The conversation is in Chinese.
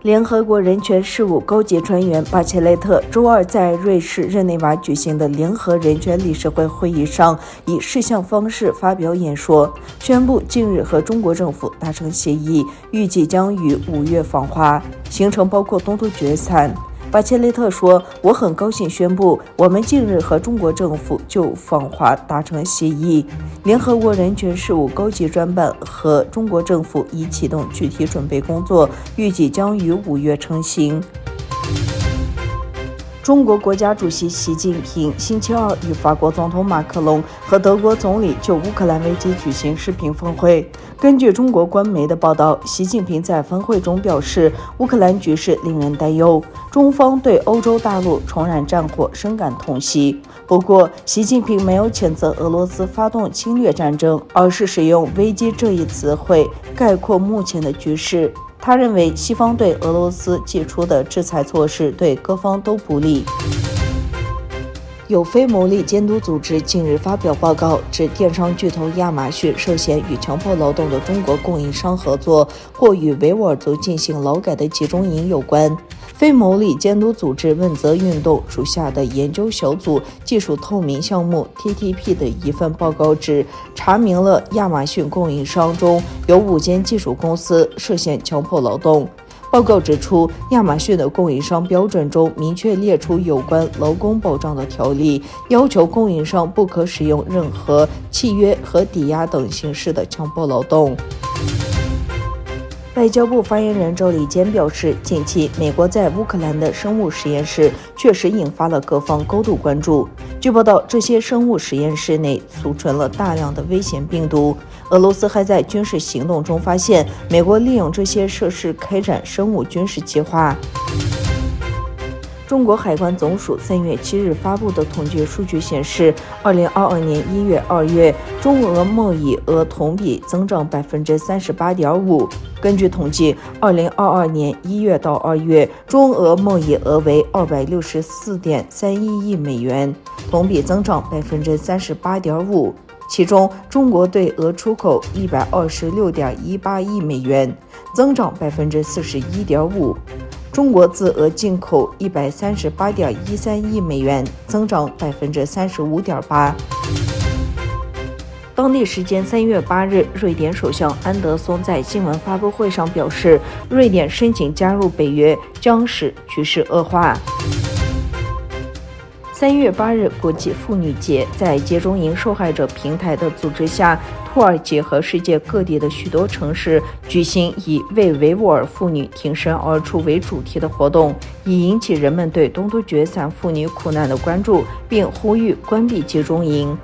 联合国人权事务高级专员巴切雷特周二在瑞士日内瓦举行的联合人权理事会会议上以视像方式发表演说，宣布近日和中国政府达成协议，预计将于5月访华，行程包括东突厥散。巴切雷特说：“我很高兴宣布，我们近日和中国政府就访华达成协议。联合国人权事务高级专办和中国政府已启动具体准备工作，预计将于5月成行。”中国国家主席习近平星期二与法国总统马克龙和德国总理就乌克兰危机举行视频峰会。根据中国官媒的报道，习近平在峰会中表示，乌克兰局势令人担忧，中方对欧洲大陆重燃战火深感痛惜。不过，习近平没有谴责俄罗斯发动侵略战争，而是使用危机这一词汇概括目前的局势。他认为西方对俄罗斯寄出的制裁措施对各方都不利。有非牟利监督组织近日发表报告，指电商巨头亚马逊涉嫌与强迫劳动的中国供应商合作，或与维吾尔族进行劳改的集中营有关。非牟利监督组织问责运动属下的研究小组技术透明项目 TTP 的一份报告指，查明了亚马逊供应商中有5间技术公司涉嫌强迫劳动。报告指出，亚马逊的供应商标准中明确列出有关劳工保障的条例，要求供应商不可使用任何契约和抵押等形式的强迫劳动。外交部发言人赵立坚表示，近期美国在乌克兰的生物实验室确实引发了各方高度关注。据报道，这些生物实验室内储存了大量的危险病毒。俄罗斯还在军事行动中发现美国利用这些设施开展生物军事计划。中国海关总署3月7日发布的统计数据显示，2022年1月、2月中俄贸易额同比增长 38.5%。根据统计，2022年1月到2月，中俄贸易额为264.31亿美元，同比增长 38.5%。其中，中国对俄出口126.18亿美元，增长 41.5%。中国自俄进口138.13亿美元，增长 35.8%。当地时间3月8日，瑞典首相安德松在新闻发布会上表示，瑞典申请加入北约将使局势恶化。3月8日，国际妇女节，在集中营受害者平台的组织下，土耳其和世界各地的许多城市举行以为维吾尔妇女挺身而出为主题的活动，以引起人们对东突厥散妇女苦难的关注，并呼吁关闭集中营。